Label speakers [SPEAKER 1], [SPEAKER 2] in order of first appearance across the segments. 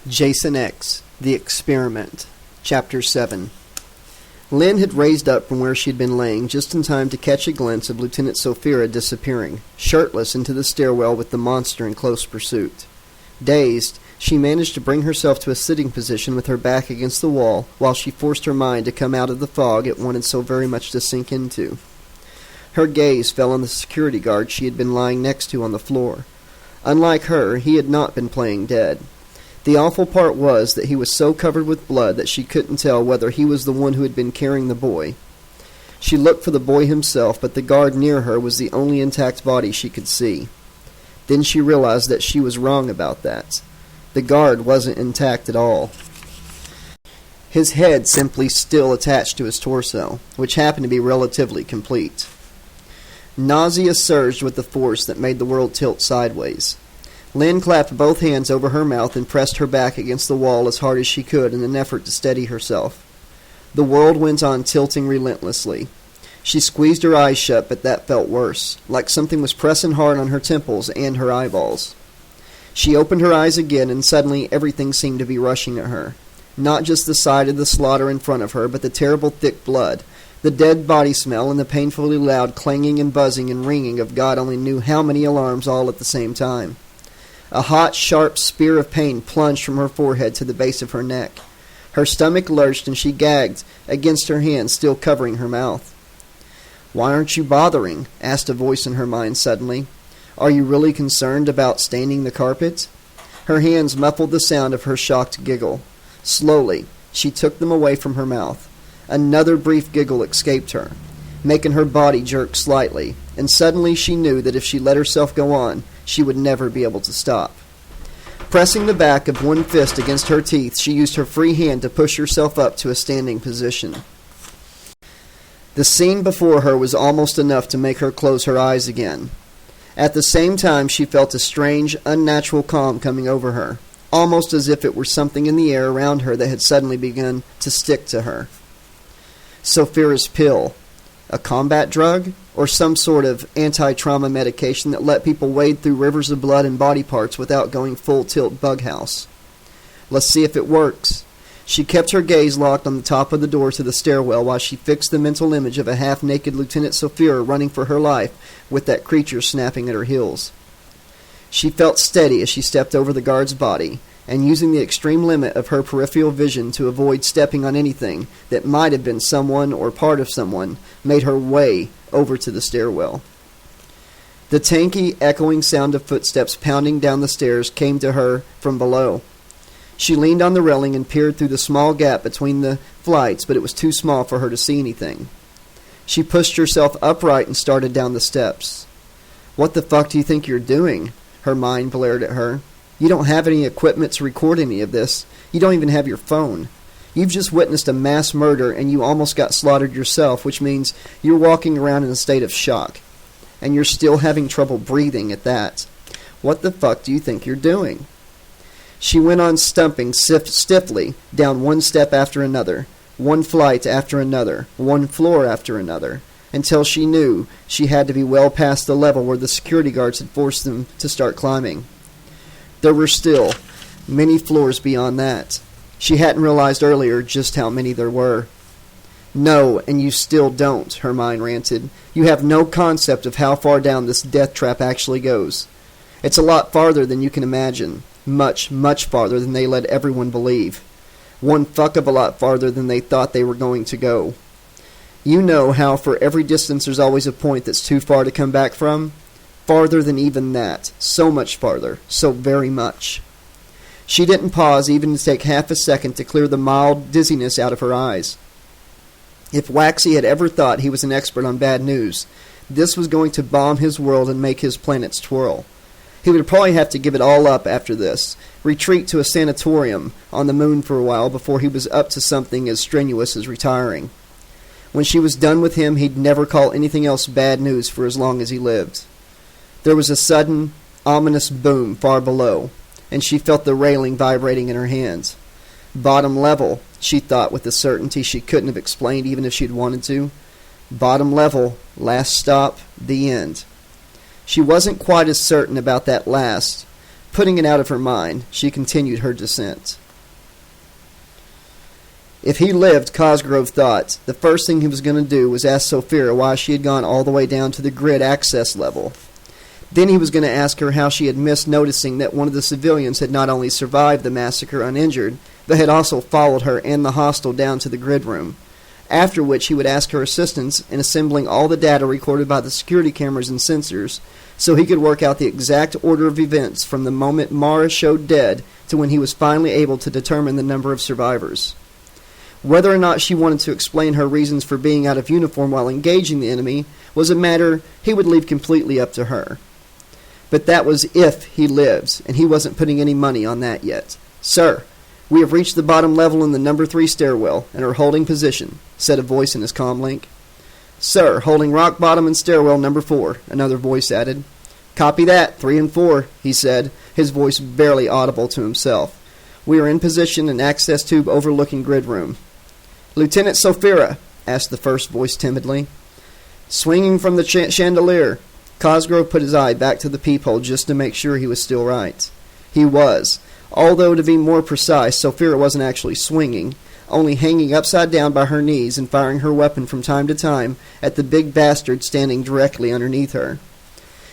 [SPEAKER 1] Jason X, The Experiment, Chapter 7. Lynn had raised up from where she had been laying just in time to catch a glimpse of Lieutenant Sophia disappearing, shirtless, into the stairwell with the monster in close pursuit. Dazed, she managed to bring herself to a sitting position with her back against the wall while she forced her mind to come out of the fog it wanted so very much to sink into. Her gaze fell on the security guard she had been lying next to on the floor. Unlike her, he had not been playing dead. The awful part was that he was so covered with blood that she couldn't tell whether he was the one who had been carrying the boy. She looked for the boy himself, but the guard near her was the only intact body she could see. Then she realized that she was wrong about that. The guard wasn't intact at all. His head simply still attached to his torso, which happened to be relatively complete. Nausea surged with the force that made the world tilt sideways. Lynn clapped both hands over her mouth and pressed her back against the wall as hard as she could in an effort to steady herself. The world went on tilting relentlessly. She squeezed her eyes shut, but that felt worse, like something was pressing hard on her temples and her eyeballs. She opened her eyes again, and suddenly everything seemed to be rushing at her. Not just the sight of the slaughter in front of her, but the terrible thick blood, the dead body smell, and the painfully loud clanging and buzzing and ringing of God only knew how many alarms all at the same time. A hot, sharp spear of pain plunged from her forehead to the base of her neck. Her stomach lurched, and she gagged against her hand, still covering her mouth. "Why aren't you bothering?" asked a voice in her mind suddenly. "Are you really concerned about staining the carpet?" Her hands muffled the sound of her shocked giggle. Slowly, she took them away from her mouth. Another brief giggle escaped her, making her body jerk slightly, and suddenly she knew that if she let herself go on, she would never be able to stop. Pressing the back of one fist against her teeth, she used her free hand to push herself up to a standing position. The scene before her was almost enough to make her close her eyes again. At the same time, she felt a strange, unnatural calm coming over her, almost as if it were something in the air around her that had suddenly begun to stick to her. Sophia's pill. A combat drug? Or some sort of anti-trauma medication that let people wade through rivers of blood and body parts without going full tilt bughouse. Let's see if it works. She kept her gaze locked on the top of the door to the stairwell while she fixed the mental image of a half-naked Lieutenant Sophia running for her life with that creature snapping at her heels. She felt steady as she stepped over the guard's body, and using the extreme limit of her peripheral vision to avoid stepping on anything that might have been someone or part of someone, made her way over to the stairwell. The tanky, echoing sound of footsteps pounding down the stairs came to her from below. She leaned on the railing and peered through the small gap between the flights, but it was too small for her to see anything. She pushed herself upright and started down the steps. "What the fuck do you think you're doing?" her mind blared at her. "You don't have any equipment to record any of this. You don't even have your phone. You've just witnessed a mass murder and you almost got slaughtered yourself, which means you're walking around in a state of shock. And you're still having trouble breathing at that. What the fuck do you think you're doing?" She went on stumping stiffly down one step after another, one flight after another, one floor after another, until she knew she had to be well past the level where the security guards had forced them to start climbing. There were still many floors beyond that. She hadn't realized earlier just how many there were. "No, and you still don't," her mind ranted. "You have no concept of how far down this death trap actually goes. It's a lot farther than you can imagine. Much, much farther than they let everyone believe. One fuck of a lot farther than they thought they were going to go. You know how for every distance there's always a point that's too far to come back from? Farther than even that. So much farther. So very much." She didn't pause even to take half a second to clear the mild dizziness out of her eyes. If Waxy had ever thought he was an expert on bad news, this was going to bomb his world and make his planets twirl. He would probably have to give it all up after this, retreat to a sanatorium on the moon for a while before he was up to something as strenuous as retiring. When she was done with him, he'd never call anything else bad news for as long as he lived. There was a sudden, ominous boom far below, and she felt the railing vibrating in her hands. Bottom level, she thought with a certainty she couldn't have explained even if she'd wanted to. Bottom level, last stop, the end. She wasn't quite as certain about that last, Putting it out of her mind, she continued her descent. If he lived, Cosgrove thought, the first thing he was going to do was ask Sophia why she had gone all the way down to the grid access level. Then he was going to ask her how she had missed noticing that one of the civilians had not only survived the massacre uninjured, but had also followed her and the hostile down to the grid room. After which he would ask her assistance in assembling all the data recorded by the security cameras and sensors, so he could work out the exact order of events from the moment Mara showed dead to when he was finally able to determine the number of survivors. Whether or not she wanted to explain her reasons for being out of uniform while engaging the enemy was a matter he would leave completely up to her. But that was if he lives, and he wasn't putting any money on that yet. "Sir, we have reached the bottom level in the number 3 stairwell and are holding position," said a voice in his comlink. "Sir, holding rock bottom in stairwell number 4, another voice added. "Copy that, 3 and 4, he said, his voice barely audible to himself. "We are in position in access tube overlooking grid room." "Lieutenant Sophia?" asked the first voice timidly. "Swinging from the chandelier." Cosgrove put his eye back to the peephole just to make sure he was still right. He was, although to be more precise, Sophia wasn't actually swinging, only hanging upside down by her knees and firing her weapon from time to time at the big bastard standing directly underneath her.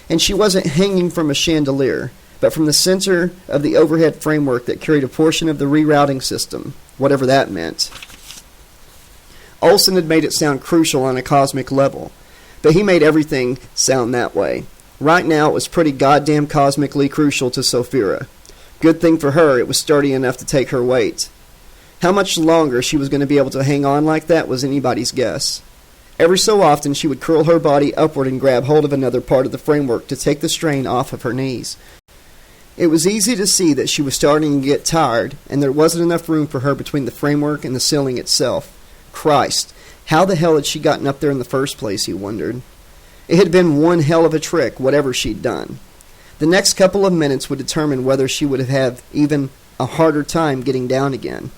[SPEAKER 1] And she wasn't hanging from a chandelier, but from the center of the overhead framework that carried a portion of the rerouting system, whatever that meant. Olsen had made it sound crucial on a cosmic level, but he made everything sound that way. Right now it was pretty goddamn cosmically crucial to Sophia. Good thing for her it was sturdy enough to take her weight. How much longer she was going to be able to hang on like that was anybody's guess. Every so often she would curl her body upward and grab hold of another part of the framework to take the strain off of her knees. It was easy to see that she was starting to get tired, and there wasn't enough room for her between the framework and the ceiling itself. Christ, how the hell had she gotten up there in the first place, he wondered. It had been one hell of a trick, whatever she'd done. The next couple of minutes would determine whether she would have even a harder time getting down again.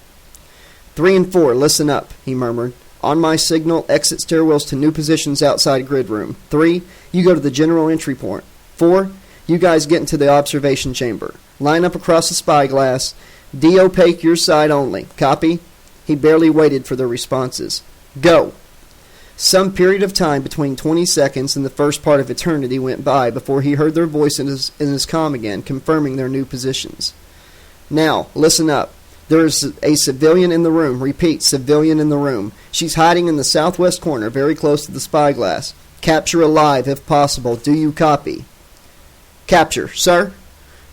[SPEAKER 1] 3 and 4, listen up, he murmured. On my signal, exit stairwells to new positions outside grid room. 3, you go to the general entry point. 4, you guys get into the observation chamber. Line up across the spyglass. De-opaque your side only. Copy? He barely waited for their responses. Go! Some period of time between 20 seconds and the first part of eternity went by before he heard their voice in his comm again, confirming their new positions. Now, listen up. There is a civilian in the room. Repeat, civilian in the room. She's hiding in the southwest corner, very close to the spyglass. Capture alive, if possible. Do you copy? Capture, sir?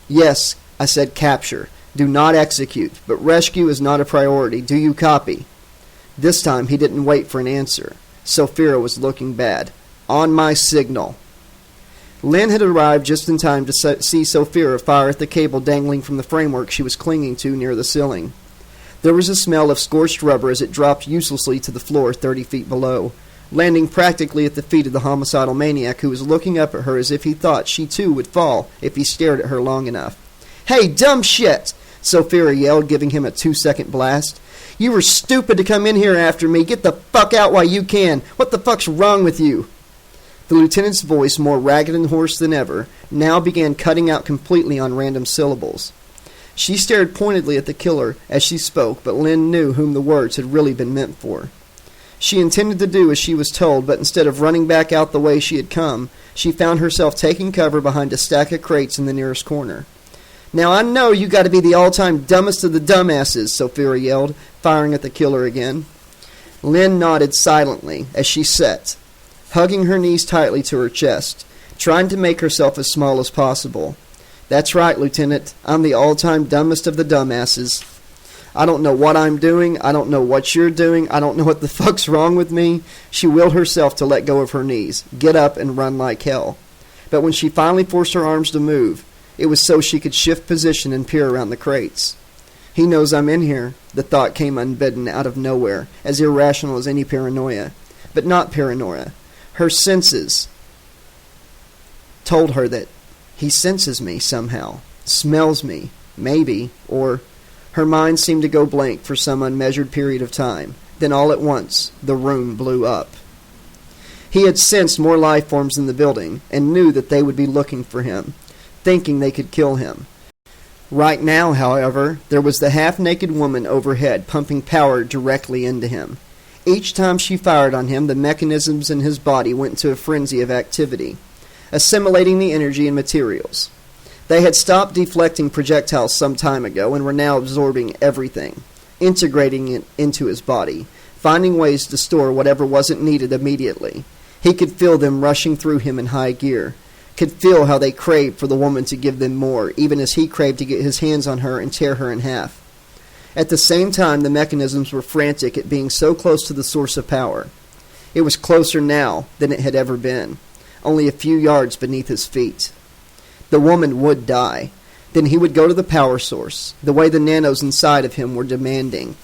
[SPEAKER 1] Yes, I said capture. Do not execute, but rescue is not a priority. Do you copy? This time he didn't wait for an answer. Sophia was looking bad. On my signal. Lynn had arrived just in time to see Sophia fire at the cable dangling from the framework she was clinging to near the ceiling. There was a smell of scorched rubber as it dropped uselessly to the floor 30 feet below, landing practically at the feet of the homicidal maniac who was looking up at her as if he thought she too would fall if he stared at her long enough. Hey, dumb shit! Sophia yelled, giving him a 2-second blast. You were stupid to come in here after me. Get the fuck out while you can. What the fuck's wrong with you? The lieutenant's voice, more ragged and hoarse than ever, now began cutting out completely on random syllables. She stared pointedly at the killer as she spoke, but Lynn knew whom the words had really been meant for. She intended to do as she was told, but instead of running back out the way she had come, she found herself taking cover behind a stack of crates in the nearest corner. Now I know you got to be the all-time dumbest of the dumbasses, Sophia yelled, firing at the killer again. Lynn nodded silently as she sat, hugging her knees tightly to her chest, trying to make herself as small as possible. That's right, Lieutenant. I'm the all-time dumbest of the dumbasses. I don't know what I'm doing. I don't know what you're doing. I don't know what the fuck's wrong with me. She willed herself to let go of her knees, get up, and run like hell. But when she finally forced her arms to move, it was so she could shift position and peer around the crates. He knows I'm in here, the thought came unbidden out of nowhere, as irrational as any paranoia. But not paranoia. Her senses told her that he senses me somehow, smells me, maybe, or her mind seemed to go blank for some unmeasured period of time. Then all at once, the room blew up. He had sensed more life forms in the building and knew that they would be looking for him, thinking they could kill him. Right now, however, there was the half-naked woman overhead pumping power directly into him. Each time she fired on him, the mechanisms in his body went into a frenzy of activity, assimilating the energy and materials. They had stopped deflecting projectiles some time ago and were now absorbing everything, integrating it into his body, finding ways to store whatever wasn't needed immediately. He could feel them rushing through him in high gear, could feel how they craved for the woman to give them more, even as he craved to get his hands on her and tear her in half. At the same time, the mechanisms were frantic at being so close to the source of power. It was closer now than it had ever been, only a few yards beneath his feet. The woman would die. Then he would go to the power source, the way the nanos inside of him were demanding,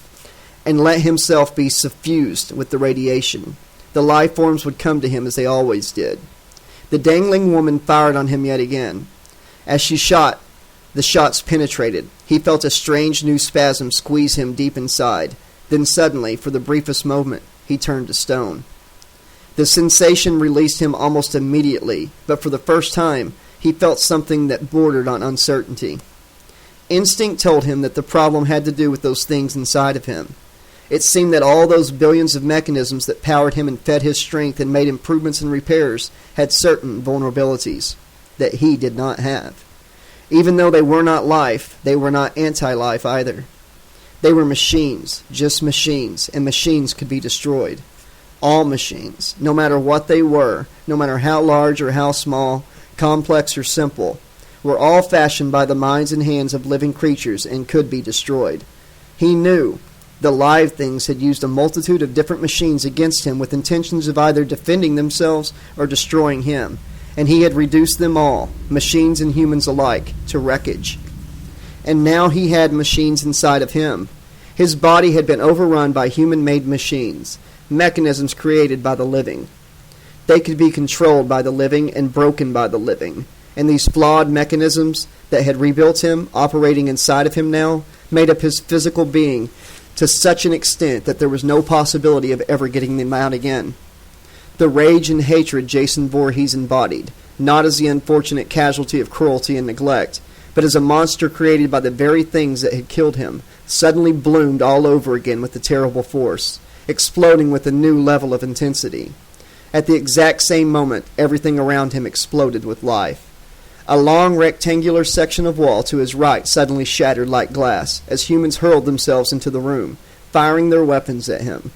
[SPEAKER 1] and let himself be suffused with the radiation. The life forms would come to him as they always did. The dangling woman fired on him yet again. As she shot, the shots penetrated. He felt a strange new spasm squeeze him deep inside. Then suddenly, for the briefest moment, he turned to stone. The sensation released him almost immediately, but for the first time, he felt something that bordered on uncertainty. Instinct told him that the problem had to do with those things inside of him. It seemed that all those billions of mechanisms that powered him and fed his strength and made improvements and repairs had certain vulnerabilities that he did not have. Even though they were not life, they were not anti-life either. They were machines, just machines, and machines could be destroyed. All machines, no matter what they were, no matter how large or how small, complex or simple, were all fashioned by the minds and hands of living creatures and could be destroyed. He knew the live things had used a multitude of different machines against him with intentions of either defending themselves or destroying him, and he had reduced them all, machines and humans alike, to wreckage. And now he had machines inside of him. His body had been overrun by human-made machines, mechanisms created by the living. They could be controlled by the living and broken by the living, and these flawed mechanisms that had rebuilt him, operating inside of him now, made up his physical being to such an extent that there was no possibility of ever getting them out again. The rage and hatred Jason Voorhees embodied, not as the unfortunate casualty of cruelty and neglect, but as a monster created by the very things that had killed him, suddenly bloomed all over again with a terrible force, exploding with a new level of intensity. At the exact same moment, everything around him exploded with life. A long rectangular section of wall to his right suddenly shattered like glass as humans hurled themselves into the room, firing their weapons at him.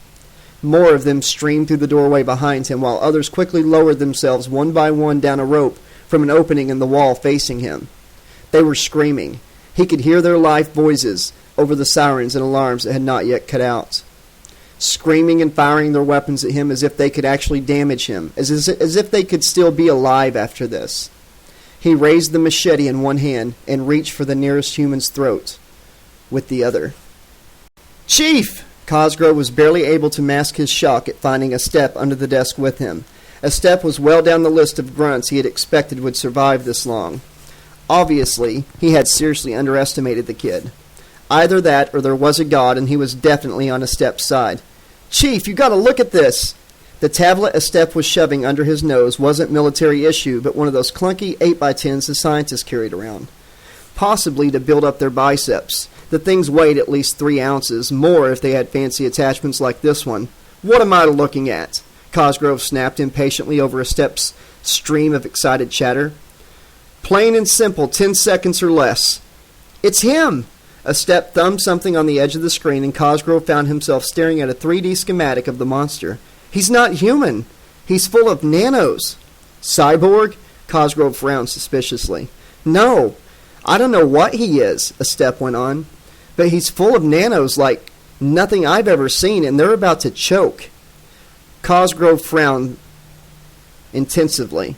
[SPEAKER 1] More of them streamed through the doorway behind him, while others quickly lowered themselves one by one down a rope from an opening in the wall facing him. They were screaming. He could hear their life voices over the sirens and alarms that had not yet cut out. Screaming and firing their weapons at him as if they could actually damage him, as if they could still be alive after this. He raised the machete in one hand and reached for the nearest human's throat with the other. "Chief!" Cosgrove was barely able to mask his shock at finding a step under the desk with him. A step was well down the list of grunts he had expected would survive this long. Obviously, he had seriously underestimated the kid. Either that or there was a god and he was definitely on a step's side. "Chief, you gotta look at this!" The tablet a step was shoving under his nose wasn't military issue, but one of those clunky 8x10s the scientists carried around. Possibly to build up their biceps. The things weighed at least 3 ounces, more if they had fancy attachments like this one. "What am I looking at?" Cosgrove snapped impatiently over a step's stream of excited chatter. "Plain and simple, 10 seconds or less." "It's him!" A step thumbed something on the edge of the screen, and Cosgrove found himself staring at a 3D schematic of the monster. "He's not human. He's full of nanos." "Cyborg?" Cosgrove frowned suspiciously. "No. I don't know what he is," a step went on. "But he's full of nanos like nothing I've ever seen, and they're about to choke." Cosgrove frowned intensively.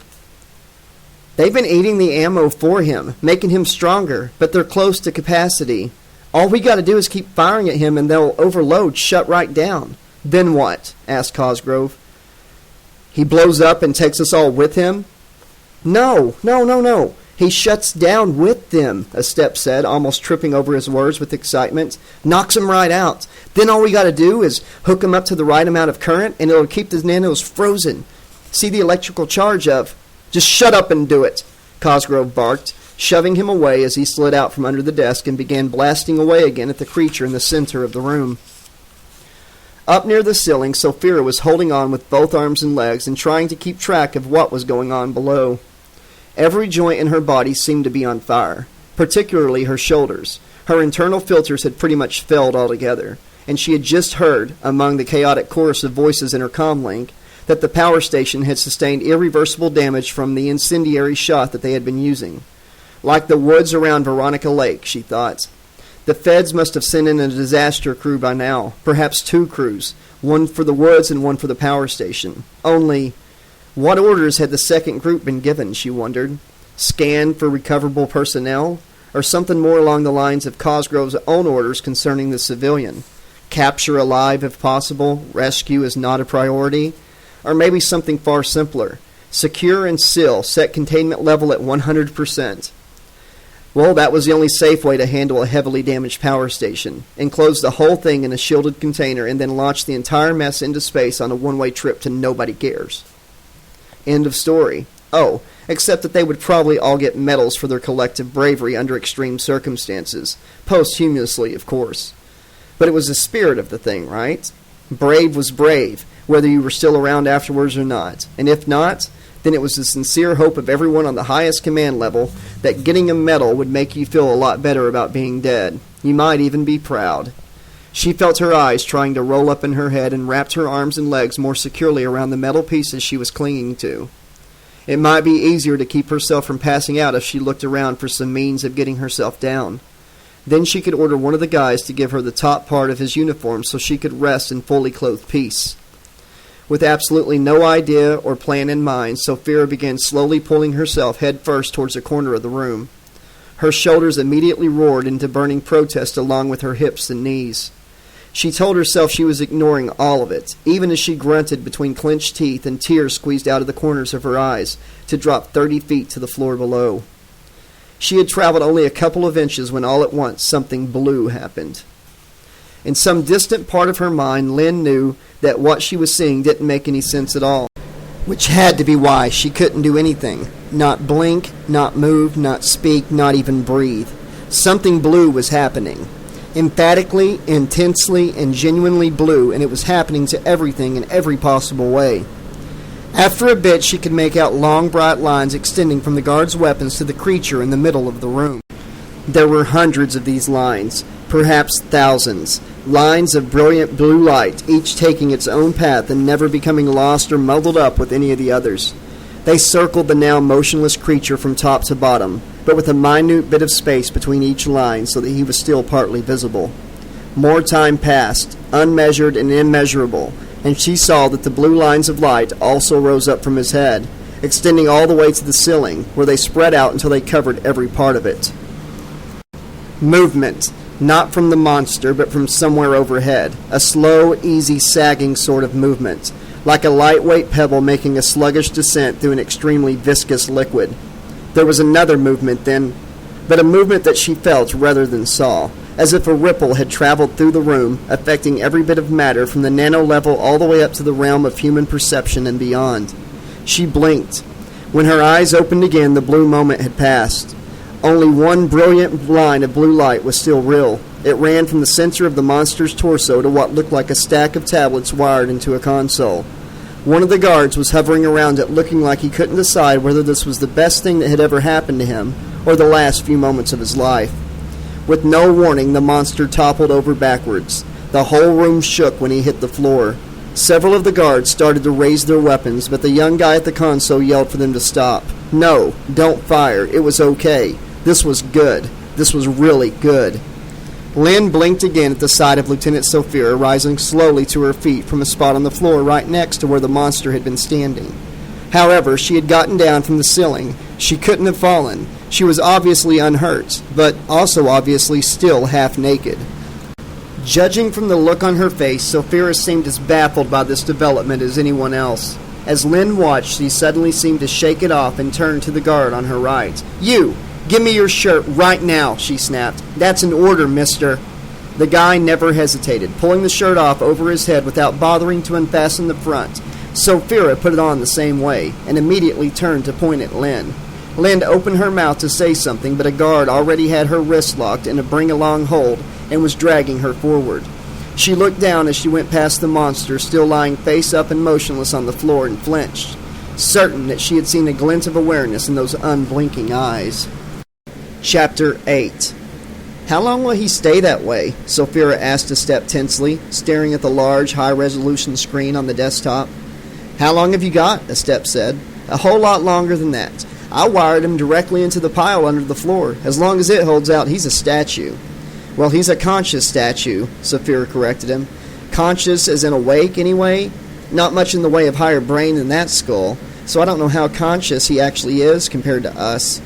[SPEAKER 1] "They've been eating the ammo for him, making him stronger, but they're close to capacity. All we got to do is keep firing at him and they'll overload, shut right down." "Then what?" asked Cosgrove. "He blows up and takes us all with him?" No. "He shuts down with them," a step said, almost tripping over his words with excitement. "Knocks them right out. Then all we got to do is hook them up to the right amount of current, and it'll keep the nanos frozen. See the electrical charge of—" "Just shut up and do it," Cosgrove barked, shoving him away as he slid out from under the desk and began blasting away again at the creature in the center of the room. Up near the ceiling, Sophia was holding on with both arms and legs and trying to keep track of what was going on below. Every joint in her body seemed to be on fire, particularly her shoulders. Her internal filters had pretty much failed altogether, and she had just heard, among the chaotic chorus of voices in her comlink, that the power station had sustained irreversible damage from the incendiary shot that they had been using. Like the woods around Veronica Lake, she thought. The feds must have sent in a disaster crew by now, perhaps 2 crews, one for the woods and one for the power station. Only, what orders had the second group been given, she wondered? Scan for recoverable personnel? Or something more along the lines of Cosgrove's own orders concerning the civilian? Capture alive if possible, rescue is not a priority? Or maybe something far simpler. Secure and seal, set containment level at 100%. Well, that was the only safe way to handle a heavily damaged power station. Enclose the whole thing in a shielded container and then launch the entire mess into space on a one-way trip to nobody cares. End of story. Oh, except that they would probably all get medals for their collective bravery under extreme circumstances. Posthumously, of course. But it was the spirit of the thing, right? Brave was brave, whether you were still around afterwards or not. And if not, then it was the sincere hope of everyone on the highest command level that getting a medal would make you feel a lot better about being dead. You might even be proud. She felt her eyes trying to roll up in her head and wrapped her arms and legs more securely around the metal pieces she was clinging to. It might be easier to keep herself from passing out if she looked around for some means of getting herself down. Then she could order one of the guys to give her the top part of his uniform so she could rest in fully clothed peace. With absolutely no idea or plan in mind, Sophia began slowly pulling herself head first towards a corner of the room. Her shoulders immediately roared into burning protest along with her hips and knees. She told herself she was ignoring all of it, even as she grunted between clenched teeth and tears squeezed out of the corners of her eyes, to drop 30 feet to the floor below. She had traveled only a couple of inches when all at once something blue happened. In some distant part of her mind, Lynn knew that what she was seeing didn't make any sense at all, which had to be why she couldn't do anything. Not blink, not move, not speak, not even breathe. Something blue was happening. Emphatically, intensely, and genuinely blue, and it was happening to everything in every possible way. After a bit, she could make out long, bright lines extending from the guards' weapons to the creature in the middle of the room. There were hundreds of these lines, perhaps thousands. Lines of brilliant blue light, each taking its own path and never becoming lost or muddled up with any of the others. They circled the now motionless creature from top to bottom, but with a minute bit of space between each line so that he was still partly visible. More time passed, unmeasured and immeasurable, and she saw that the blue lines of light also rose up from his head, extending all the way to the ceiling, where they spread out until they covered every part of it. Movement. Not from the monster, but from somewhere overhead. A slow, easy, sagging sort of movement, like a lightweight pebble making a sluggish descent through an extremely viscous liquid. There was another movement then, but a movement that she felt rather than saw, as if a ripple had traveled through the room, affecting every bit of matter from the nano level all the way up to the realm of human perception and beyond. She blinked. When her eyes opened again, the blue moment had passed. Only one brilliant line of blue light was still real. It ran from the center of the monster's torso to what looked like a stack of tablets wired into a console. One of the guards was hovering around it, looking like he couldn't decide whether this was the best thing that had ever happened to him or the last few moments of his life. With no warning, the monster toppled over backwards. The whole room shook when he hit the floor. Several of the guards started to raise their weapons, but the young guy at the console yelled for them to stop. No, don't fire. It was okay. This was good. This was really good. Lynn blinked again at the sight of Lieutenant Sophia rising slowly to her feet from a spot on the floor right next to where the monster had been standing. However, she had gotten down from the ceiling. She couldn't have fallen. She was obviously unhurt, but also obviously still half naked. Judging from the look on her face, Sophia seemed as baffled by this development as anyone else. As Lynn watched, she suddenly seemed to shake it off and turn to the guard on her right. "You! Give me your shirt right now," she snapped. "That's an order, mister." The guy never hesitated, pulling the shirt off over his head without bothering to unfasten the front. Sophia put it on the same way, and immediately turned to point at Lynn. Lynn opened her mouth to say something, but a guard already had her wrist locked in a bring-along hold and was dragging her forward. She looked down as she went past the monster, still lying face up and motionless on the floor, and flinched, certain that she had seen a glint of awareness in those unblinking eyes. Chapter 8. "How long will he stay that way?" Sophia asked a step tensely, staring at the large, high-resolution screen on the desktop. "How long have you got?" a step said. "A whole lot longer than that. I wired him directly into the pile under the floor. As long as it holds out, he's a statue." "Well, he's a conscious statue," Sophia corrected him. "Conscious as in awake, anyway? Not much in the way of higher brain than that skull, so I don't know how conscious he actually is compared to us."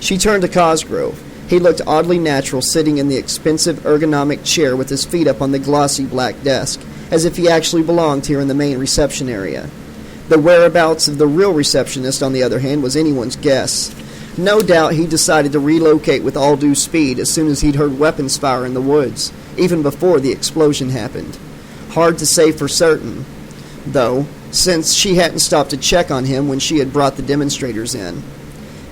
[SPEAKER 1] She turned to Cosgrove. He looked oddly natural sitting in the expensive ergonomic chair with his feet up on the glossy black desk, as if he actually belonged here in the main reception area. The whereabouts of the real receptionist, on the other hand, was anyone's guess. No doubt he decided to relocate with all due speed as soon as he'd heard weapons fire in the woods, even before the explosion happened. Hard to say for certain, though, since she hadn't stopped to check on him when she had brought the demonstrators in.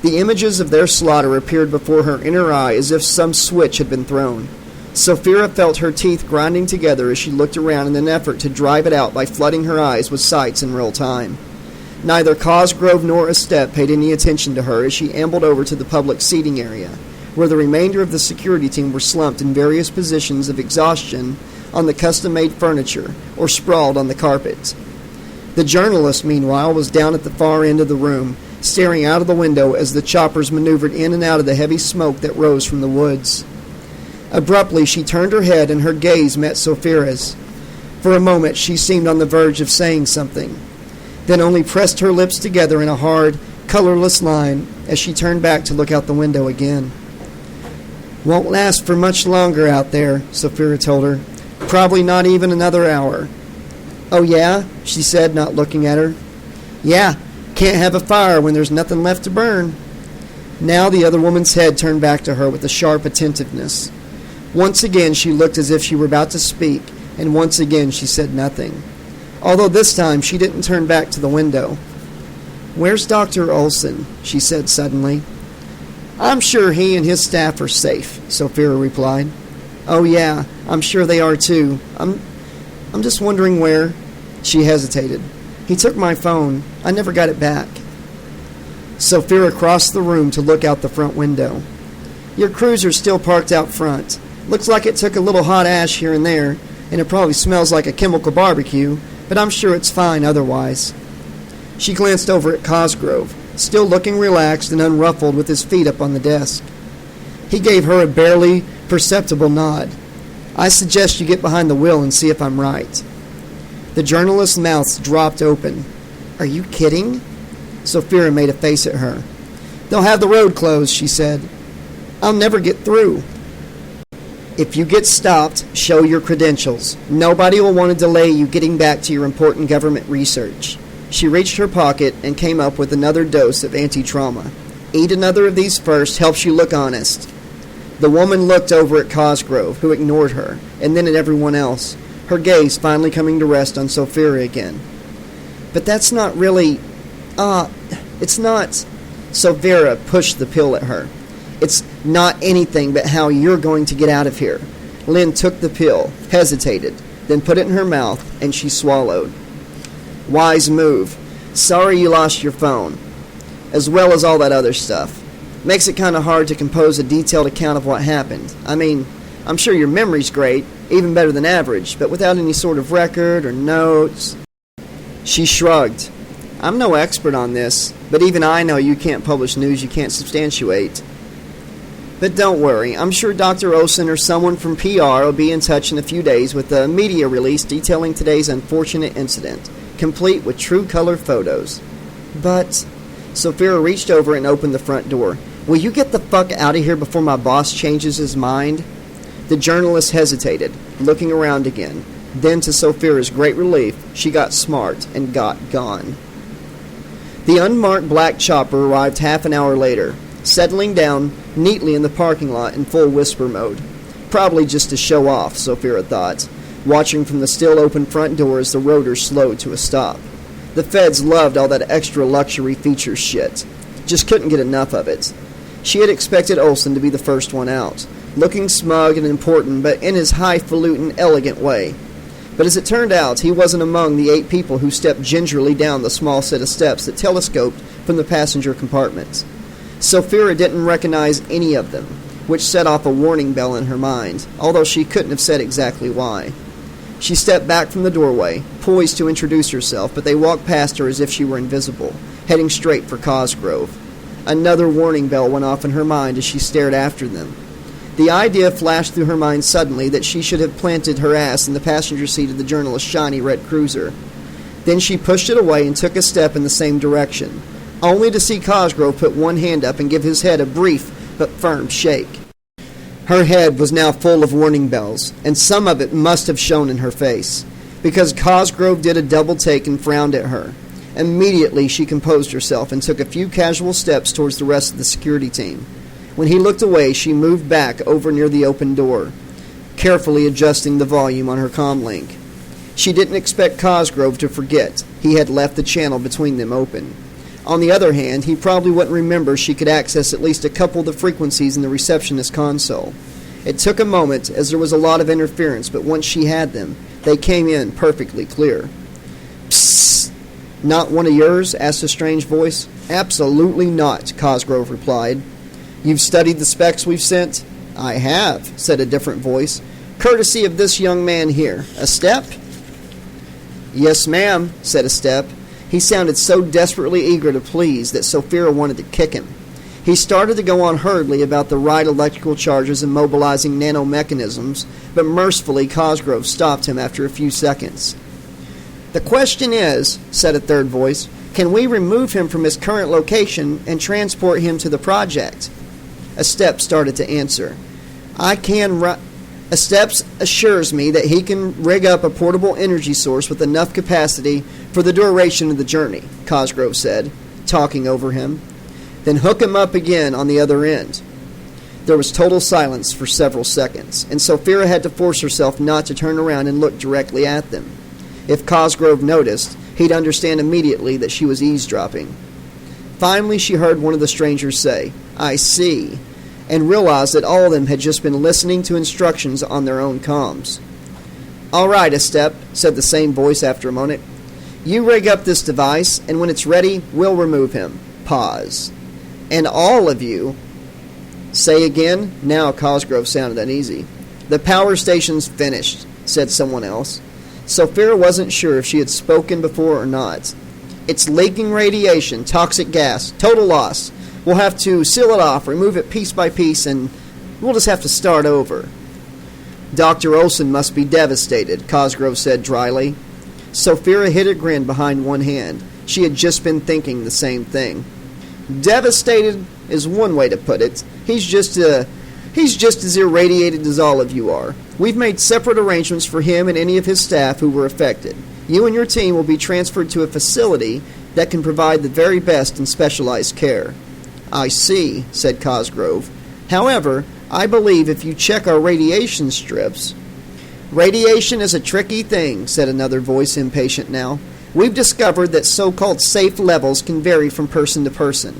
[SPEAKER 1] The images of their slaughter appeared before her inner eye as if some switch had been thrown. Sophia felt her teeth grinding together as she looked around in an effort to drive it out by flooding her eyes with sights in real time. Neither Cosgrove nor Estep paid any attention to her as she ambled over to the public seating area, where the remainder of the security team were slumped in various positions of exhaustion on the custom-made furniture or sprawled on the carpet. The journalist, meanwhile, was down at the far end of the room, staring out of the window as the choppers maneuvered in and out of the heavy smoke that rose from the woods. Abruptly, she turned her head and her gaze met Sophia's. For a moment, she seemed on the verge of saying something, then only pressed her lips together in a hard, colorless line as she turned back to look out the window again. "Won't last for much longer out there," Sophia told her. "Probably not even another hour." "Oh, yeah?" she said, not looking at her. "Yeah. Can't have a fire when there's nothing left to burn." Now the other woman's head turned back to her with a sharp attentiveness. Once again she looked as if she were about to speak, and once again she said nothing, although this time she didn't turn back to the window. "Where's Dr. Olson?" she said suddenly. "I'm sure he and his staff are safe," Sophia replied. "Oh, yeah, I'm sure they are too. I'm just wondering where..." She hesitated. "He took my phone. I never got it back." Sophia crossed the room to look out the front window. "Your cruiser's still parked out front. Looks like it took a little hot ash here and there, and it probably smells like a chemical barbecue, but I'm sure it's fine otherwise." She glanced over at Cosgrove, still looking relaxed and unruffled with his feet up on the desk. He gave her a barely perceptible nod. "I suggest you get behind the wheel and see if I'm right." The journalist's mouth dropped open. "Are you kidding?" Sophia made a face at her. "They'll have the road closed," she said. "I'll never get through." "If you get stopped, show your credentials. Nobody will want to delay you getting back to your important government research." She reached her pocket and came up with another dose of anti-trauma. "Eat another of these first, helps you look honest." The woman looked over at Cosgrove, who ignored her, and then at everyone else, her gaze finally coming to rest on Sophia again. "But that's not really... it's not..." Sophia pushed the pill at her. "It's not anything but how you're going to get out of here." Lynn took the pill, hesitated, then put it in her mouth, and she swallowed. "Wise move. Sorry you lost your phone. As well as all that other stuff. Makes it kind of hard to compose a detailed account of what happened. I mean, I'm sure your memory's great, even better than average, but without any sort of record or notes." She shrugged. "I'm no expert on this, but even I know you can't publish news you can't substantiate. But don't worry, I'm sure Dr. Olson or someone from PR will be in touch in a few days with a media release detailing today's unfortunate incident, complete with true color photos." "But..." Sophia reached over and opened the front door. "Will you get the fuck out of here before my boss changes his mind?" The journalist hesitated, looking around again. Then, to Sophia's great relief, she got smart and got gone. The unmarked black chopper arrived half an hour later, settling down neatly in the parking lot in full whisper mode. Probably just to show off, Sophia thought, watching from the still open front door as the rotor slowed to a stop. The feds loved all that extra luxury feature shit. just couldn't get enough of it. She had expected Olsen to be the first one out, looking smug and important, but in his highfalutin, elegant way. But as it turned out, he wasn't among the 8 people who stepped gingerly down the small set of steps that telescoped from the passenger compartments. Sophia didn't recognize any of them, which set off a warning bell in her mind, although she couldn't have said exactly why. She stepped back from the doorway, poised to introduce herself, but they walked past her as if she were invisible, heading straight for Cosgrove. Another warning bell went off in her mind as she stared after them. The idea flashed through her mind suddenly that she should have planted her ass in the passenger seat of the journalist's shiny red cruiser. Then she pushed it away and took a step in the same direction, only to see Cosgrove put one hand up and give his head a brief but firm shake. Her head was now full of warning bells, and some of it must have shown in her face, because Cosgrove did a double take and frowned at her. Immediately she composed herself and took a few casual steps towards the rest of the security team. When he looked away, she moved back over near the open door, carefully adjusting the volume on her comlink. She didn't expect Cosgrove to forget he had left the channel between them open. On the other hand, he probably wouldn't remember she could access at least a couple of the frequencies in the receptionist console. It took a moment, as there was a lot of interference, but once she had them, they came in perfectly clear. "Psst! Not one of yours?" asked a strange voice. "Absolutely not," Cosgrove replied. "You've studied the specs we've sent?" "I have," said a different voice. "Courtesy of this young man here. A step?" "Yes, ma'am," said a step. He sounded so desperately eager to please that Sophia wanted to kick him. He started to go on hurriedly about the right electrical charges and mobilizing nanomechanisms, but mercifully Cosgrove stopped him after a few seconds. "The question is," said a third voice, "can we remove him from his current location and transport him to the project?" A step started to answer. A step assures me that he can rig up a portable energy source with enough capacity for the duration of the journey," Cosgrove said, talking over him. "Then hook him up again on the other end." There was total silence for several seconds, and Sophia had to force herself not to turn around and look directly at them. If Cosgrove noticed, he'd understand immediately that she was eavesdropping. Finally, she heard one of the strangers say, "I see," and realized that all of them had just been listening to instructions on their own comms. "All right, a step," said the same voice after a moment. "You rig up this device, and when it's ready, we'll remove him." Pause. "And all of you..." "Say again?" Now Cosgrove sounded uneasy. "The power station's finished," said someone else. Sophia wasn't sure if she had spoken before or not. "It's leaking radiation, toxic gas, total loss. We'll have to seal it off, remove it piece by piece, and we'll just have to start over." "Dr. Olsen must be devastated," Cosgrove said dryly. Sophia hid a grin behind one hand. She had just been thinking the same thing. "Devastated is one way to put it. He's just as irradiated as all of you are. We've made separate arrangements for him and any of his staff who were affected. You and your team will be transferred to a facility that can provide the very best in specialized care." "I see," said Cosgrove. "However, I believe if you check our radiation strips..." "Radiation is a tricky thing," said another voice, impatient now. "We've discovered that so-called safe levels can vary from person to person.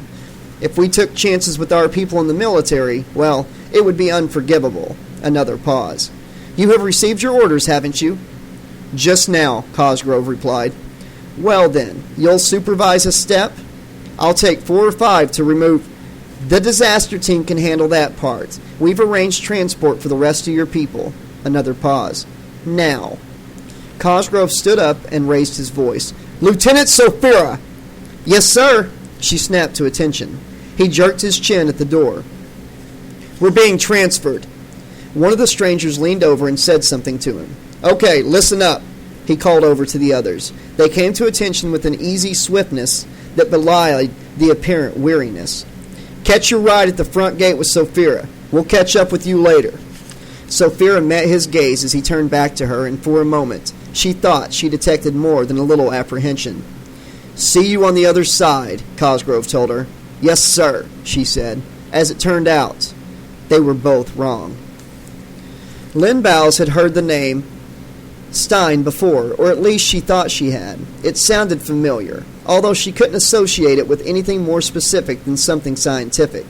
[SPEAKER 1] If we took chances with our people in the military, well, it would be unforgivable." Another pause. "You have received your orders, haven't you?" "Just now," Cosgrove replied. "Well then, you'll supervise a step? I'll take 4 or 5 to remove..." "The disaster team can handle that part. We've arranged transport for the rest of your people." Another pause. "Now." Cosgrove stood up and raised his voice. "Lieutenant Sophia!" "Yes, sir!" She snapped to attention. He jerked his chin at the door. "We're being transferred." One of the strangers leaned over and said something to him. "Okay, listen up," he called over to the others. They came to attention with an easy swiftness that belied the apparent weariness. "Catch your ride at the front gate with Sophia. We'll catch up with you later." Sophia met his gaze as he turned back to her, and for a moment she thought she detected more than a little apprehension. "See you on the other side," Cosgrove told her. "Yes, sir," she said. As it turned out, they were both wrong. Lynn Bowles had heard the name Stein before, or at least she thought she had. It sounded familiar, although she couldn't associate it with anything more specific than something scientific.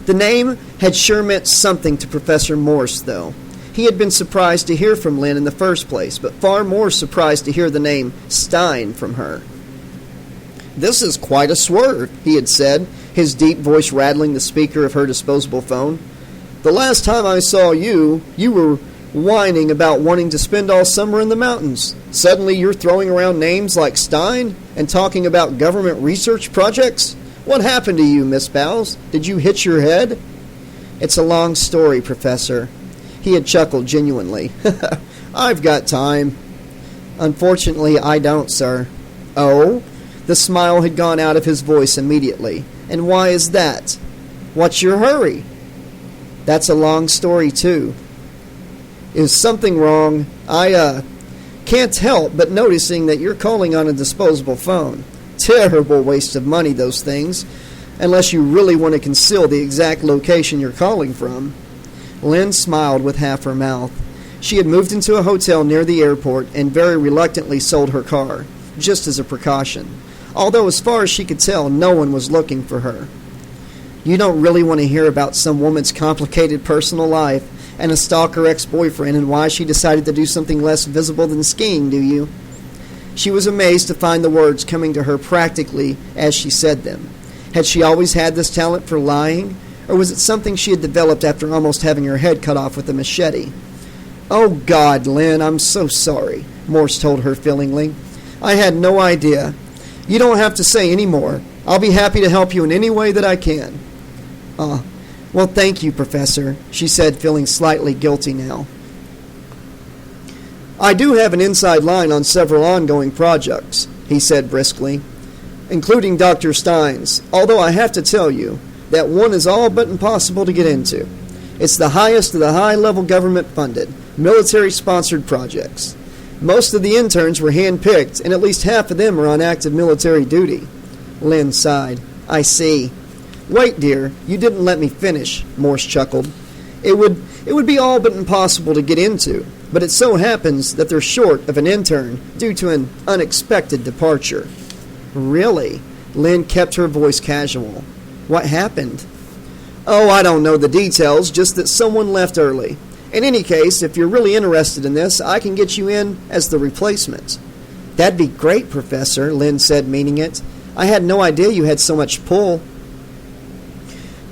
[SPEAKER 1] The name had sure meant something to Professor Morse, though. He had been surprised to hear from Lynn in the first place, but far more surprised to hear the name Stein from her. "This is quite a swerve," he had said, his deep voice rattling the speaker of her disposable phone. "The last time I saw you, you were whining about wanting to spend all summer in the mountains. Suddenly you're throwing around names like Stein and talking about government research projects? What happened to you, Miss Bowles? Did you hit your head?" "It's a long story, Professor." He had chuckled genuinely. "I've got time." "Unfortunately, I don't, sir." "Oh?" The smile had gone out of his voice immediately. "And why is that? What's your hurry?" "That's a long story, too." "Is something wrong? I can't help but noticing that you're calling on a disposable phone. Terrible waste of money, those things, unless you really want to conceal the exact location you're calling from." Lynn smiled with half her mouth. She had moved into a hotel near the airport and very reluctantly sold her car, just as a precaution, although as far as she could tell, no one was looking for her. "You don't really want to hear about some woman's complicated personal life and a stalker ex-boyfriend and why she decided to do something less visible than skiing, do you?" She was amazed to find the words coming to her practically as she said them. Had she always had this talent for lying, or was it something she had developed after almost having her head cut off with a machete? "Oh, God, Lynn, I'm so sorry," Morse told her feelingly. "I had no idea. You don't have to say any more. I'll be happy to help you in any way that I can." Well, thank you, Professor," she said, feeling slightly guilty now. "I do have an inside line on several ongoing projects," he said briskly, "including Dr. Stein's, although I have to tell you that one is all but impossible to get into. It's the highest of the high-level government-funded, military-sponsored projects. Most of the interns were hand-picked, and at least half of them are on active military duty." Lynn sighed. "I see." "Wait, dear, you didn't let me finish," Morse chuckled. It would be all but impossible to get into, but it so happens that they're short of an intern due to an unexpected departure." "Really?" Lynn kept her voice casual. "What happened?" "Oh, I don't know the details, just that someone left early. In any case, if you're really interested in this, I can get you in as the replacement." "That'd be great, Professor," Lynn said, meaning it. "I had no idea you had so much pull."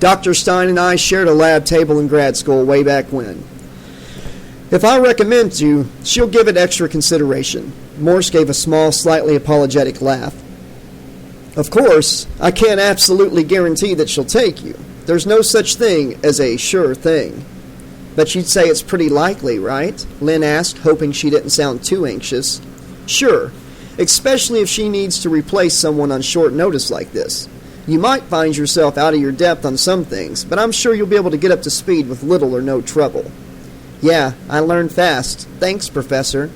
[SPEAKER 1] "Dr. Stein and I shared a lab table in grad school way back when. If I recommend you, she'll give it extra consideration." Morse gave a small, slightly apologetic laugh. "Of course, I can't absolutely guarantee that she'll take you. There's no such thing as a sure thing." "But you'd say it's pretty likely, right?" Lynn asked, hoping she didn't sound too anxious. "Sure, especially if she needs to replace someone on short notice like this. You might find yourself out of your depth on some things, but I'm sure you'll be able to get up to speed with little or no trouble." "Yeah, I learned fast. Thanks, Professor."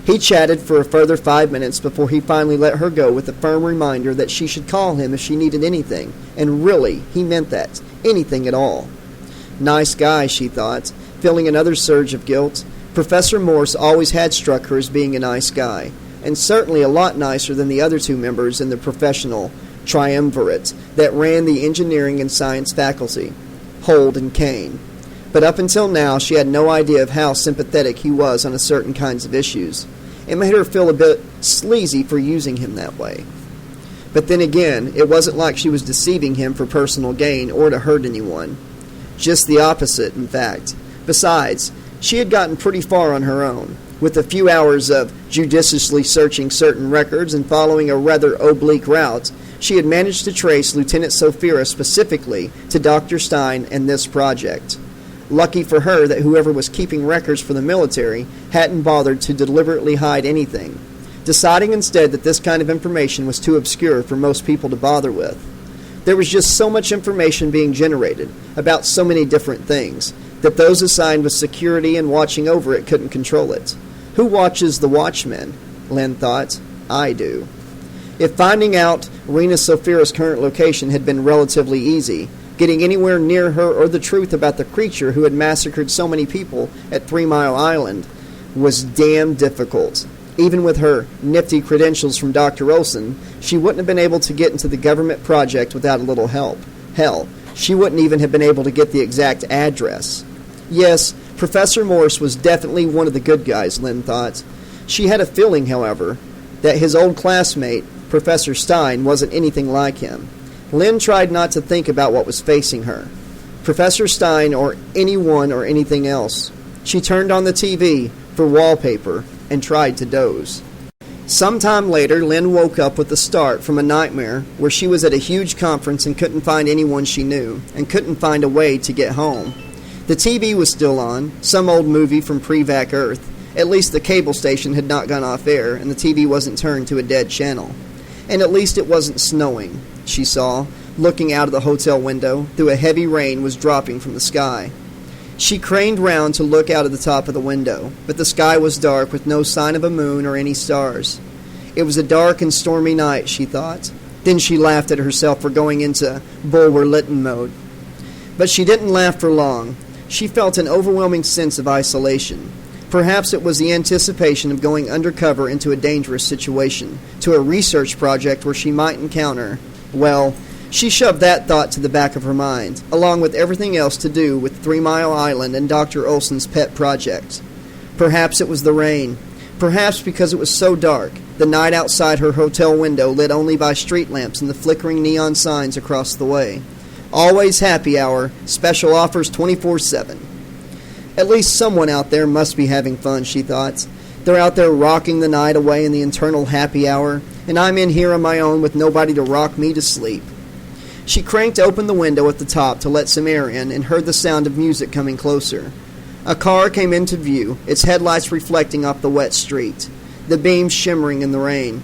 [SPEAKER 1] He chatted for a further 5 minutes before he finally let her go with a firm reminder that she should call him if she needed anything, and really, he meant that. Anything at all. Nice guy, she thought, feeling another surge of guilt. Professor Morse always had struck her as being a nice guy, and certainly a lot nicer than the other two members in the professional triumvirate that ran the engineering and science faculty, Hold and Kane. But up until now, she had no idea of how sympathetic he was on certain kinds of issues. It made her feel a bit sleazy for using him that way. But then again, it wasn't like she was deceiving him for personal gain or to hurt anyone. Just the opposite, in fact. Besides, she had gotten pretty far on her own. With a few hours of judiciously searching certain records and following a rather oblique route, she had managed to trace Lieutenant Sophia specifically to Dr. Stein and this project. Lucky for her that whoever was keeping records for the military hadn't bothered to deliberately hide anything, deciding instead that this kind of information was too obscure for most people to bother with. There was just so much information being generated about so many different things that those assigned with security and watching over it couldn't control it. Who watches the watchmen? Lynn thought. I do. If finding out Rena Sophia's current location had been relatively easy, getting anywhere near her or the truth about the creature who had massacred so many people at 3 Mile Island, was damn difficult. Even with her nifty credentials from Dr. Olson, she wouldn't have been able to get into the government project without a little help. Hell, she wouldn't even have been able to get the exact address. Yes, Professor Morse was definitely one of the good guys, Lynn thought. She had a feeling, however, that his old classmate, Professor Stein, wasn't anything like him. Lynn tried not to think about what was facing her. Professor Stein or anyone or anything else. She turned on the TV for wallpaper and tried to doze. Sometime later, Lynn woke up with a start from a nightmare where she was at a huge conference and couldn't find anyone she knew and couldn't find a way to get home. The TV was still on, some old movie from pre-vac Earth. At least the cable station had not gone off air and the TV wasn't turned to a dead channel. And at least it wasn't snowing, she saw, looking out of the hotel window, though a heavy rain was dropping from the sky. She craned round to look out of the top of the window, but the sky was dark with no sign of a moon or any stars. It was a dark and stormy night, she thought. Then she laughed at herself for going into Bulwer-Lytton mode. But she didn't laugh for long. She felt an overwhelming sense of isolation. Perhaps it was the anticipation of going undercover into a dangerous situation, to a research project where she might encounter, well, she shoved that thought to the back of her mind, along with everything else to do with 3 Mile Island and Dr. Olson's pet project. Perhaps it was the rain. Perhaps because it was so dark, the night outside her hotel window lit only by street lamps and the flickering neon signs across the way. Always happy hour, special offers 24/7. At least someone out there must be having fun, she thought. They're out there rocking the night away in the eternal happy hour, and I'm in here on my own with nobody to rock me to sleep. She cranked open the window at the top to let some air in and heard the sound of music coming closer. A car came into view, its headlights reflecting off the wet street, the beams shimmering in the rain.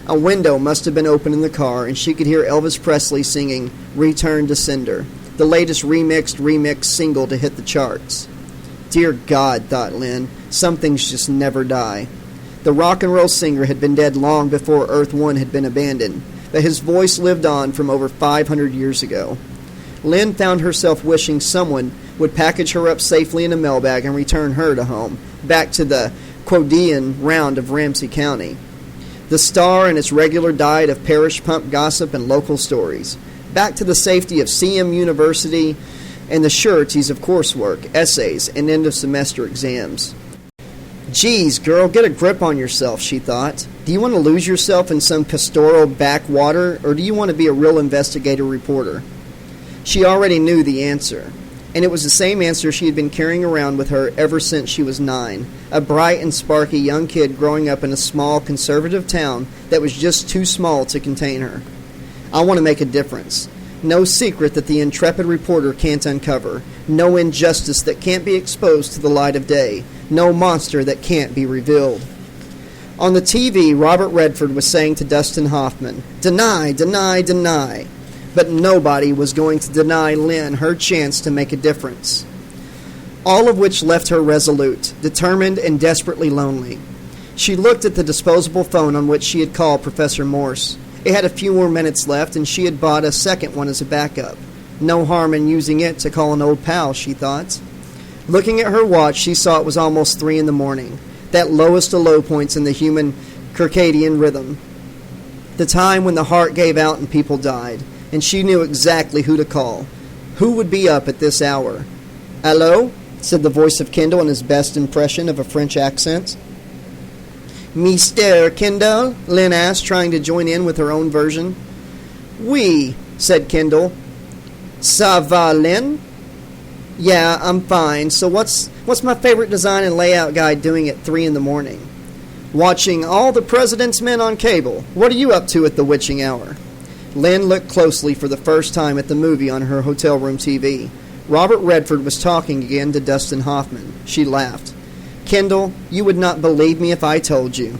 [SPEAKER 1] A window must have been open in the car, and she could hear Elvis Presley singing Return to Sender, the latest remix single to hit the charts. Dear God, thought Lynn, some things just never die. The rock and roll singer had been dead long before Earth One had been abandoned, but his voice lived on from over 500 years ago. Lynn found herself wishing someone would package her up safely in a mailbag and return her to home, back to the quotidian round of Ramsey County. The Star and its regular diet of parish pump gossip and local stories, back to the safety of CM University and the sureties of coursework, essays, and end-of-semester exams. Geez, girl, get a grip on yourself, she thought. Do you want to lose yourself in some pastoral backwater, or do you want to be a real investigative reporter? She already knew the answer, and it was the same answer she had been carrying around with her ever since she was 9, a bright and sparky young kid growing up in a small conservative town that was just too small to contain her. I want to make a difference. No secret that the intrepid reporter can't uncover. No injustice that can't be exposed to the light of day. No monster that can't be revealed. On the TV, Robert Redford was saying to Dustin Hoffman, "Deny, deny, deny." But nobody was going to deny Lynn her chance to make a difference. All of which left her resolute, determined, and desperately lonely. She looked at the disposable phone on which she had called Professor Morse. It had a few more minutes left, and she had bought a second one as a backup. No harm in using it to call an old pal, she thought. Looking at her watch, she saw it was almost 3 in the morning, that lowest of low points in the human circadian rhythm. The time when the heart gave out and people died, and she knew exactly who to call. Who would be up at this hour? "Allô?" said the voice of Kendall in his best impression of a French accent. "Mr. Kendall?" Lynn asked, trying to join in with her own version. "Oui," said Kendall. "Ça va, Lynn?" "Yeah, I'm fine. So what's my favorite design and layout guy doing at 3 in the morning?" "Watching All the President's Men on cable. What are you up to at the witching hour?" Lynn looked closely for the first time at the movie on her hotel room TV. Robert Redford was talking again to Dustin Hoffman. She laughed. "Kendall, you would not believe me if I told you."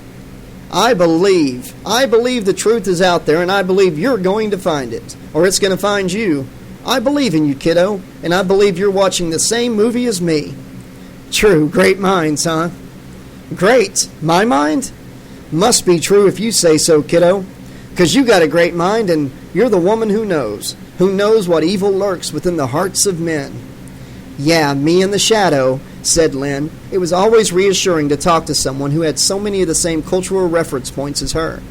[SPEAKER 1] I believe the truth is out there, and I believe you're going to find it, or it's going to find you. I believe in you, kiddo, and I believe you're watching the same movie as me." "True, great minds, huh?" "Great? My mind?" "Must be true if you say so, kiddo. 'Cause you got a great mind, and you're the woman who knows what evil lurks within the hearts of men." "Yeah, me in the shadow. said Lynn. It was always reassuring to talk to someone who had so many of the same cultural reference points as her.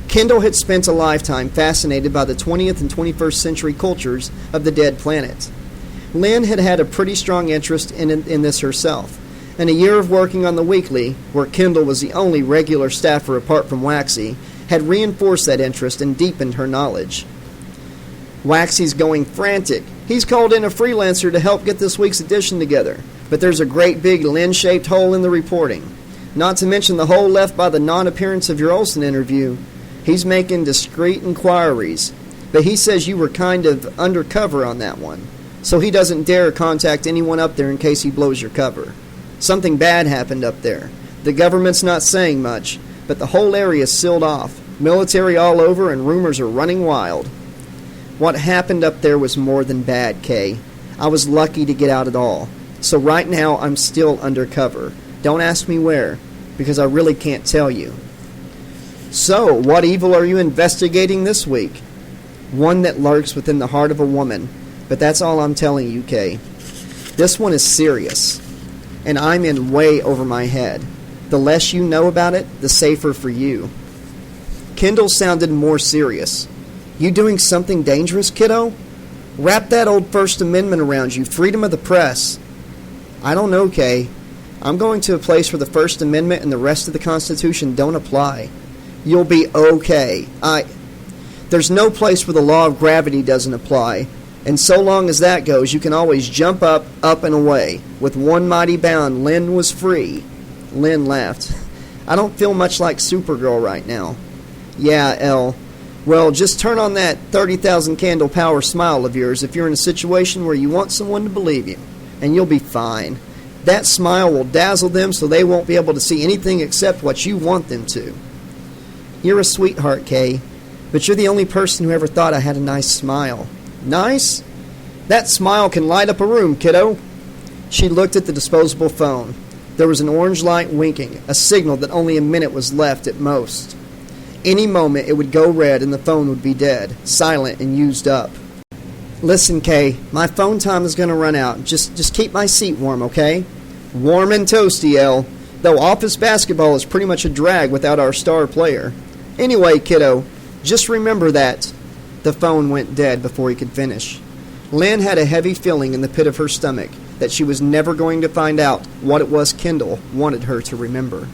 [SPEAKER 1] Kendall had spent a lifetime fascinated by the 20th and 21st century cultures of the dead planet. Lynn had had a pretty strong interest in this herself, and a year of working on the weekly, where Kendall was the only regular staffer apart from Waxy, had reinforced that interest and deepened her knowledge. Waxy's going frantic. He's called in a freelancer to help get this week's edition together, but there's a great big Lynn-shaped hole in the reporting. Not to mention the hole left by the non-appearance of your Olsen interview. He's making discreet inquiries, but he says you were kind of undercover on that one, so he doesn't dare contact anyone up there in case he blows your cover. Something bad happened up there. The government's not saying much, but the whole area is sealed off. Military all over, and rumors are running wild. What happened up there was more than bad, Kay. I was lucky to get out at all. So right now I'm still undercover. Don't ask me where, because I really can't tell you. So, what evil are you investigating this week? One that lurks within the heart of a woman. But that's all I'm telling you, Kay. This one is serious, and I'm in way over my head. The less you know about it, the safer for you. Kendall sounded more serious. You doing something dangerous, kiddo? Wrap that old First Amendment around you, freedom of the press. I don't know, Kay. I'm going to a place where the First Amendment and the rest of the Constitution don't apply. You'll be okay. There's no place where the law of gravity doesn't apply, and so long as that goes, you can always jump up, and away. With one mighty bound, Lynn was free. Lynn laughed. I don't feel much like Supergirl right now. Yeah, Elle. Well, just turn on that 30,000 candle power smile of yours if you're in a situation where you want someone to believe you, and you'll be fine. That smile will dazzle them so they won't be able to see anything except what you want them to. You're a sweetheart, Kay, but you're the only person who ever thought I had a nice smile. Nice? That smile can light up a room, kiddo. She looked at the disposable phone. There was an orange light winking, a signal that only a minute was left at most. Any moment it would go red and the phone would be dead, silent and used up. Listen, Kay, my phone time is going to run out. Just keep my seat warm, okay? Warm and toasty, Elle. Though office basketball is pretty much a drag without our star player. Anyway, kiddo, just remember that. The phone went dead before he could finish. Lynn had a heavy feeling in the pit of her stomach that she was never going to find out what it was Kendall wanted her to remember.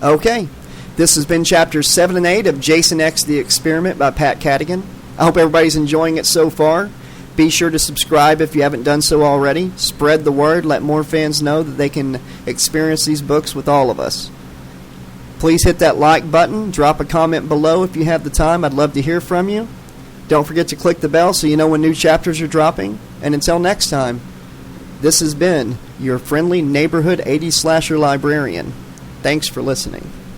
[SPEAKER 1] Okay. This has been Chapters 7 and 8 of Jason X The Experiment by Pat Cadigan. I hope everybody's enjoying it so far. Be sure to subscribe if you haven't done so already. Spread the word. Let more fans know that they can experience these books with all of us. Please hit that like button. Drop a comment below if you have the time. I'd love to hear from you. Don't forget to click the bell so you know when new chapters are dropping. And until next time, this has been your friendly neighborhood 80s slasher librarian. Thanks for listening.